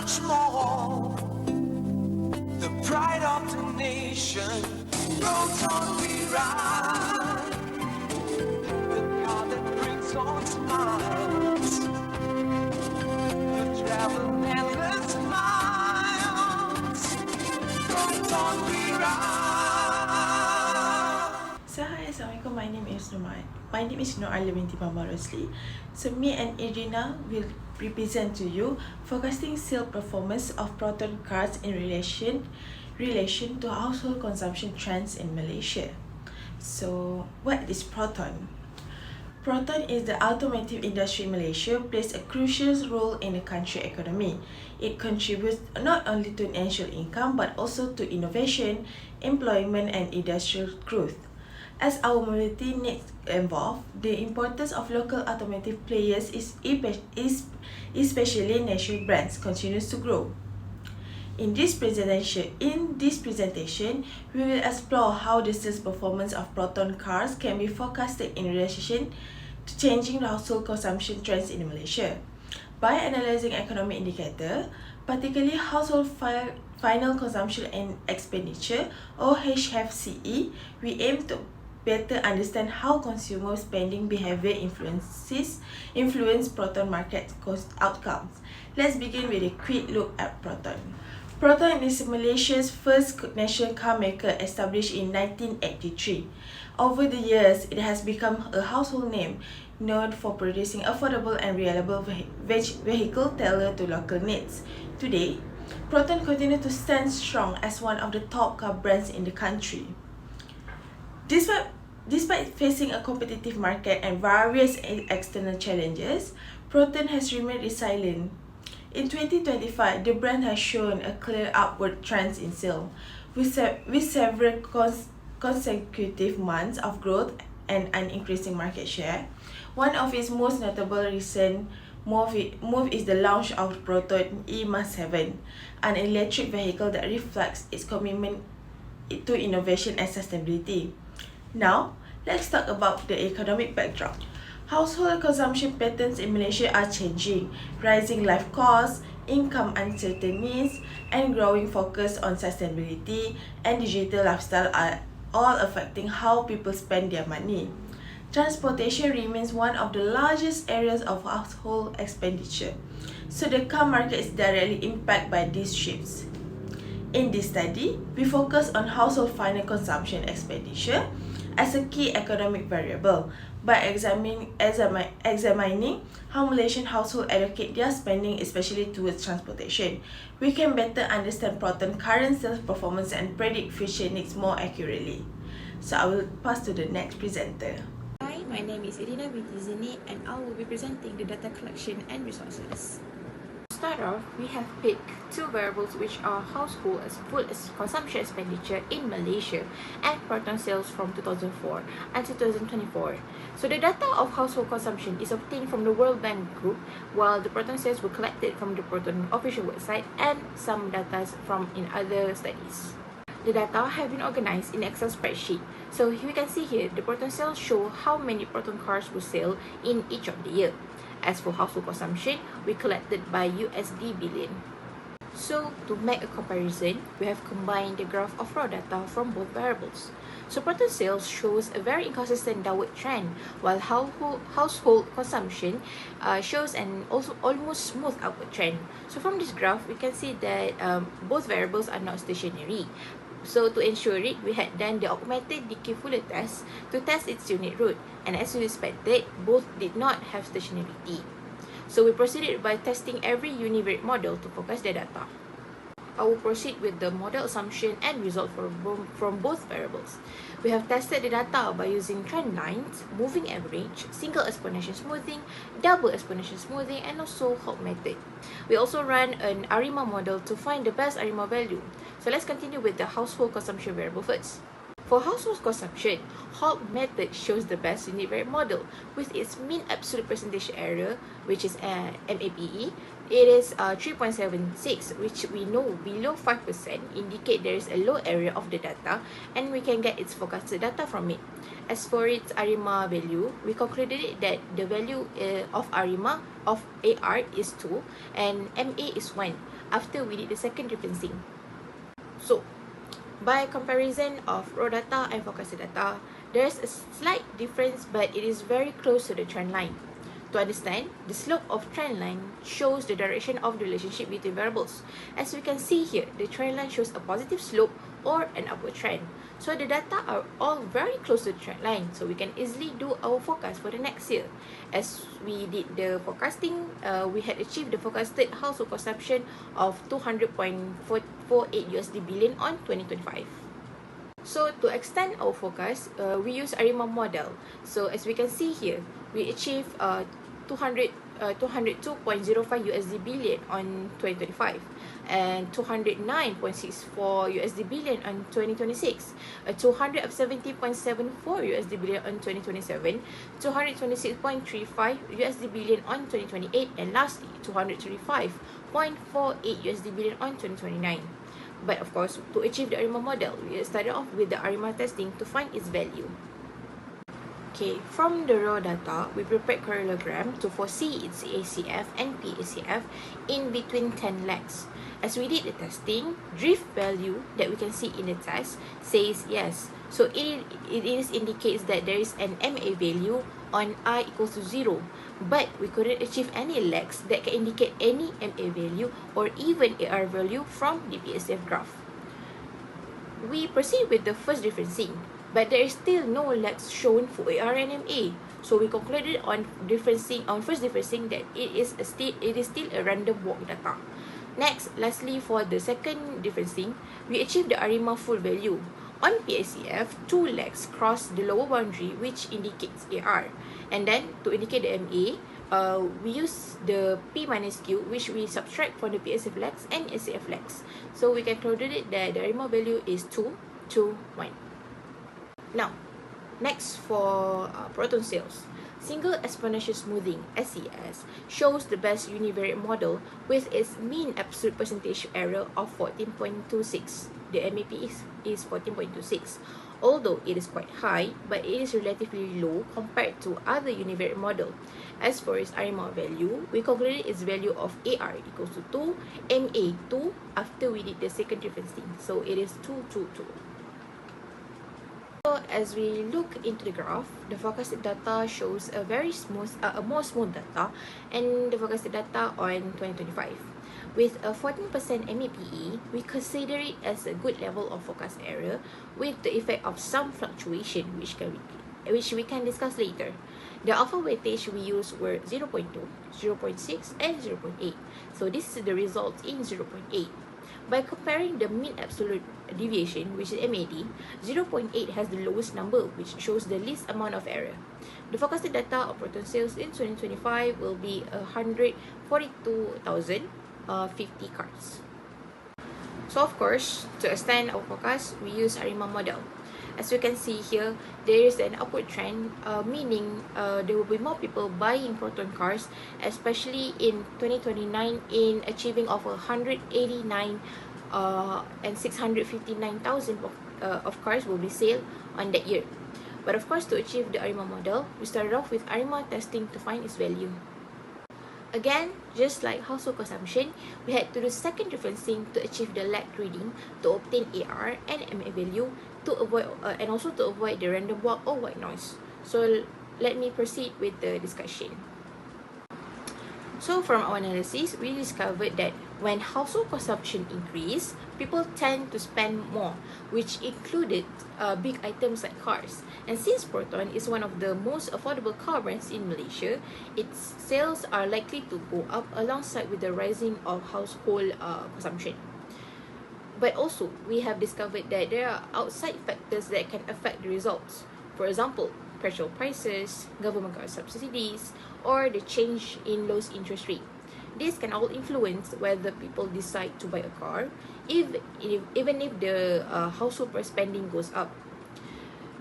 much more. The pride of the nation, Proton we ride. The car that brings on smiles, the travel never smiles. Proton we ride. So hi, assalamualaikum. My name is Aliaa binti Muhammad. So me and IRDINA will represent to you forecasting sale performance of Proton cards in relation to household consumption trends in Malaysia. So what is Proton? Proton is the automotive industry in Malaysia, plays a crucial role in the country economy. It contributes not only to national income but also to innovation, employment and industrial growth. As our mobility needs evolve, the importance of local automotive players especially national brands continues to grow. In this presentation, we will explore how the sales performance of Proton cars can be forecasted in relation to changing household consumption trends in Malaysia. By analyzing economic indicators, particularly household final consumption and expenditure or HFCE, we aim to better understand how consumer spending behavior influence Proton market cost outcomes. Let's begin with a quick look at Proton. Proton is Malaysia's first national car maker established in 1983. Over the years, it has become a household name known for producing affordable and reliable vehicle tailored to local needs. Today, Proton continues to stand strong as one of the top car brands in the country. Despite facing a competitive market and various external challenges, Proton has remained resilient. In 2025, the brand has shown a clear upward trend in sales, with several consecutive months of growth and an increasing market share. One of its most notable recent move is the launch of Proton E-7, an electric vehicle that reflects its commitment to innovation and sustainability. Now, let's talk about the economic backdrop. Household consumption patterns in Malaysia are changing. Rising life costs, income uncertainties, and growing focus on sustainability and digital lifestyle are all affecting how people spend their money. Transportation remains one of the largest areas of household expenditure, so the car market is directly impacted by these shifts. In this study, we focus on household final consumption expenditure as a key economic variable. By examining how Malaysian households allocate their spending, especially towards transportation, we can better understand Proton's current sales performance and predict future needs more accurately. So I will pass to the next presenter. Hi, my name is IRDINA with YUZZINI and I will be presenting the data collection and resources. To start off, we have picked two variables which are household full consumption expenditure in Malaysia and Proton sales from 2004 until 2024. So the data of household consumption is obtained from the World Bank Group, while the Proton sales were collected from the Proton official website and some data from in other studies. The data have been organized in Excel spreadsheet. So you can see here, the Proton sales show how many Proton cars were sold in each of the year. As for household consumption, we collected by USD billion. So to make a comparison, we have combined the graph of raw data from both variables. So Proton sales shows a very inconsistent downward trend, while household consumption shows an also almost smooth upward trend. So from this graph, we can see that both variables are not stationary. So to ensure it, we had done the augmented decay Fuller test to test its unit root, and as we expected, both did not have stationarity. So we proceeded by testing every univariate model to focus the data. I will proceed with the model assumption and result from both variables. We have tested the data by using trend lines, moving average, single exponential smoothing, double exponential smoothing, and also Hawk method. We also ran an ARIMA model to find the best ARIMA value. So let's continue with the household consumption variable first. For household consumption, HALT method shows the best univariate model with its mean absolute percentage error, which is MAPE. It is 3.76, which we know below 5% indicate there is a low area of the data and we can get its forecasted data from it. As for its ARIMA value, we concluded that the value of ARIMA of AR is 2 and MA is 1 after we did the second referencing. So, by comparison of raw data and forecasted data, there's a slight difference but it is very close to the trend line. To understand, the slope of trend line shows the direction of the relationship between variables. As we can see here, the trend line shows a positive slope or an upward trend. So the data are all very close to the trend line, so we can easily do our forecast for the next year. As we did the forecasting, we had achieved the forecasted household consumption of 200.48 USD billion on 2025. So to extend our forecast, we use ARIMA model. So as we can see here, we achieve 202.05 USD billion on 2025 and 209.64 USD billion on 2026, 270.74 USD billion on 2027, 226.35 USD billion on 2028, and lastly 235.48 USD billion on 2029. But of course, to achieve the ARIMA model, we started off with the ARIMA testing to find its value. Okay, from the raw data, we prepared parallelogram to foresee its ACF and PACF in between 10 lags. As we did the testing, drift value that we can see in the test says yes. So it indicates that there is an MA value on I equals to 0. But we couldn't achieve any lags that can indicate any MA value or even AR value from the PACF graph. We proceed with the first differencing, but there is still no lags shown for AR and MA. So we concluded on first differencing that it is still a random walk data. Next, lastly, for the second differencing, we achieved the ARIMA full value. On PACF, 2 lags cross the lower boundary, which indicates AR. And then, to indicate the MA, we use the P minus Q, which we subtract from the PACF lags and ACF lags. So we can conclude that the ARIMA value is 2, 2, 1. Now, next for proton sales. Single exponential smoothing (SES) shows the best univariate model with its mean absolute percentage error of 14.26. The MAP is 14.26. Although it is quite high, but it is relatively low compared to other univariate model. As for its ARIMA value, we concluded its value of AR equals to 2, MA 2 after we did the second differencing. So it is 2, 2, 2. So as we look into the graph, the forecasted data shows a more smooth data, and the forecasted data on 2025. With a 14% MAPE, we consider it as a good level of forecast error with the effect of some fluctuation, which we can discuss later. The alpha weightage we used were 0.2, 0.6, and 0.8. So this is the result in 0.8. By comparing the mean absolute deviation, which is MAD, 0.8 has the lowest number, which shows the least amount of error. The forecasted data of proton sales in 2025 will be 142,050 cards. So of course, to extend our forecast, we use ARIMA model. As you can see here, there is an upward trend, meaning there will be more people buying proton cars, especially in 2029 in achieving of 189 and 659,000 of cars will be sold on that year. But of course, to achieve the ARIMA model, we started off with ARIMA testing to find its value. Again, just like household consumption, we had to do second differencing to achieve the lag reading to obtain AR and MA value to avoid and also to avoid the random walk or white noise. So let me proceed with the discussion. So from our analysis, we discovered that when household consumption increased, people tend to spend more, which included big items like cars. And since Proton is one of the most affordable car brands in Malaysia, its sales are likely to go up alongside with the rising of household consumption. But also, we have discovered that there are outside factors that can affect the results. For example, petrol prices, government car subsidies, or the change in low interest rate. This can all influence whether people decide to buy a car, even if the household price spending goes up.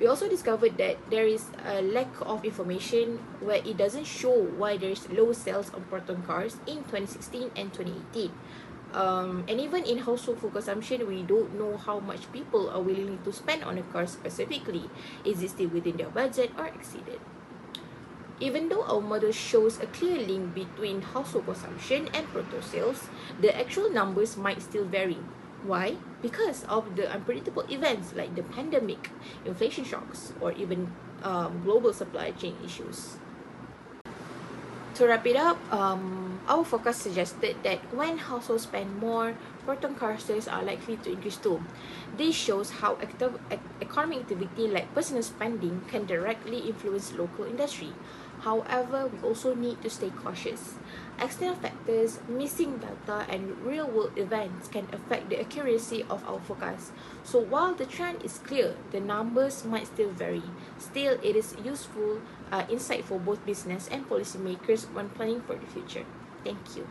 We also discovered that there is a lack of information where it doesn't show why there is low sales on Proton cars in 2016 and 2018. And even in household food consumption, we don't know how much people are willing to spend on a car specifically. Is it still within their budget or exceeded? Even though our model shows a clear link between household consumption and Proton sales, the actual numbers might still vary. Why? Because of the unpredictable events like the pandemic, inflation shocks, or even global supply chain issues. To wrap it up, our forecast suggested that when households spend more, Proton car sales are likely to increase too. This shows how economic activity like personal spending can directly influence local industry. However, we also need to stay cautious. External factors, missing data, and real-world events can affect the accuracy of our forecast. So while the trend is clear, the numbers might still vary. Still, it is useful insight for both business and policymakers when planning for the future. Thank you.